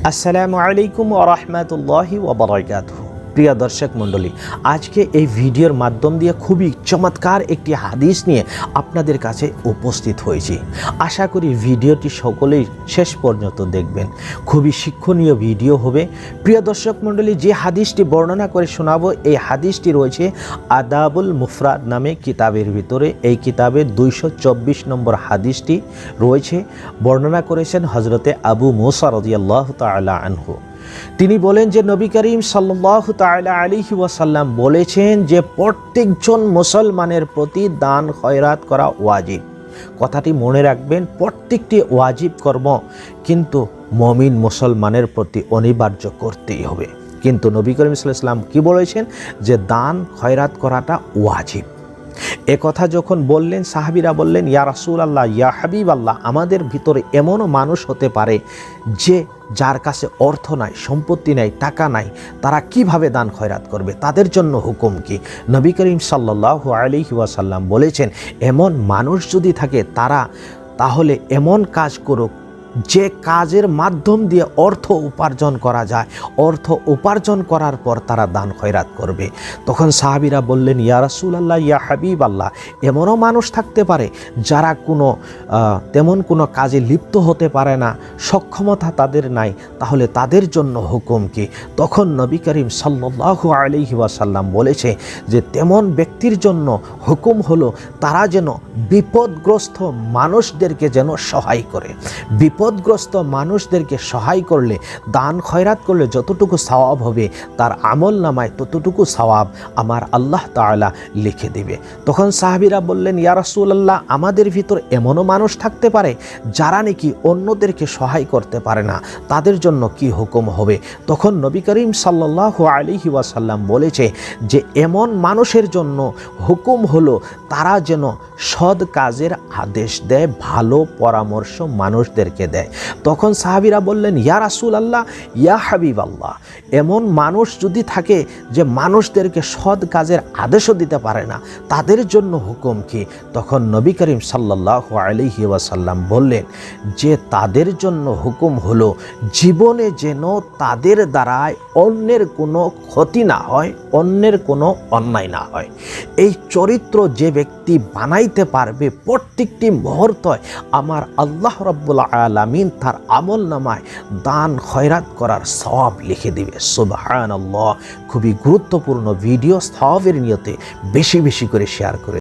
আসসালামু আলাইকুম ওয়া রাহমাতুল্লাহি ওয়া বারাকাতুহু। প্রিয় দর্শক মণ্ডলী, আজকে এই ভিডিওর মাধ্যম দিয়ে খুবই চমৎকার একটি হাদিস নিয়ে আপনাদের কাছে উপস্থিত হয়েছি। আশা করি ভিডিওটি সকলেই শেষ পর্যন্ত দেখবেন, খুবই শিক্ষণীয় ভিডিও হবে। প্রিয় দর্শক মণ্ডলী, যে হাদিসটি বর্ণনা করে শোনাবো, এই হাদিসটি রয়েছে আদাবুল মুফরাদ নামে কিতাবের ভিতরে। এই কিতাবের 224 নম্বর হাদিসটি রয়েছে। বর্ণনা করেছেন হজরতে আবু মুসা রাদিয়াল্লাহু তাআলা আনহু। তিনি বলেন যে নবী করিম সাল্লাল্লাহু তাআলা আলাইহি ওয়াসাল্লাম বলেছেন যে প্রত্যেকজন মুসলমানের প্রতি দান খয়রাত করা ওয়াজিব। কথাটি মনে রাখবেন, প্রত্যেকটি ওয়াজিব কর্ম কিন্তু মুমিন মুসলমানের প্রতি অনিবার্য করতেই হবে। কিন্তু নবী করিম সাল্লাল্লাহু আলাইহি ওয়াসাল্লাম কি বলেছেন যে দান খয়রাত করাটা ওয়াজিব। এ কথা যখন বললেন, সাহাবীরা বললেন, ইয়া রাসূলুল্লাহ, ইয়া হাবিবাল্লাহ, আমাদের ভিতরে এমনও মানুষ হতে পারে যে যার কাছে অর্থ নাই, সম্পত্তি নাই, টাকা নাই, তারা কিভাবে দান খয়রাত করবে? তাদের জন্য হুকুম কি? নবী করিম সাল্লাল্লাহু আলাইহি ওয়াসাল্লাম বলেছেন, এমন মানুষ যদি থাকে তাহলে এমন কাজ করুক যে কাজের মাধ্যম দিয়ে অর্থ উপার্জন করা যায়। অর্থ উপার্জন করার পর তারা দান খয়রাত করবে। তখন সাহাবীরা বললেন, ইয়া রাসূলুল্লাহ, ইয়া হাবিবাল্লাহ, এমনও মানুষ থাকতে পারে যারা তেমন কোনো কাজে লিপ্ত হতে পারে না, সক্ষমতা তাদের নাই, তাহলে তাদের জন্য হুকুম কি? তখন নবী করিম সাল্লাল্লাহু আলাইহি ওয়াসাল্লাম বলেছে যে তেমন ব্যক্তির জন্য হুকুম হলো তারা যেন বিপদগ্রস্ত মানুষদেরকে যেন সহায় করে। বিপদগ্রস্ত মানুষদেরকে সহায় করলে, দান খয়রাত করলে যতটুকু সওয়াব হবে, তার আমল নামায় ততটুকু সওয়াব আমার আল্লাহ তাআলা লিখে দিবে। তখন সাহাবীরা বললেন, ইয়া রাসূলুল্লাহ, আমাদের ভিতর এমনও মানুষ থাকতে পারে যারা নাকি অন্যদেরকে সহায় করতে পারে না, তাদের জন্য কি হুকুম হবে? তখন নবী করিম সাল্লাল্লাহু আলাইহি ওয়াসাল্লাম বলেছে যে এমন মানুষের জন্য হুকুম হলো তারা যেন সৎ কাজের আদেশ দেয়, ভালো পরামর্শ মানুষদেরকে দেয়। তখন সাহাবীরা বললেন, ইয়া রাসূলুল্লাহ, ইয়া হাবিবাল্লাহ, এমন মানুষ যদি থাকে যে মানুষদেরকে সৎ কাজের আদেশও দিতে পারে না, তাদের জন্য হুকুম কি? তখন নবী করিম সাল্লাল্লাহু আলাইহি ওয়াসাল্লাম বললেন যে তাদের জন্য হুকুম হলো জীবনে যেন তাদের দ্বারায় অন্যের কোনো ক্ষতি না হয়, অন্যের কোনো অন্যায় না হয়। এই চরিত্র যে ব্যক্তি বানাইতে পারবে, প্রত্যেকটি মুহূর্তে আমার আল্লাহ রাব্বুল আলামিন তার আমল নামায় দান খয়রাত করার সওয়াব লিখে দিবে। সুবহানাল্লাহ। খুবই গুরুত্বপূর্ণ ভিডিও, সওয়াবের নিয়তে বেশি বেশি করে শেয়ার করে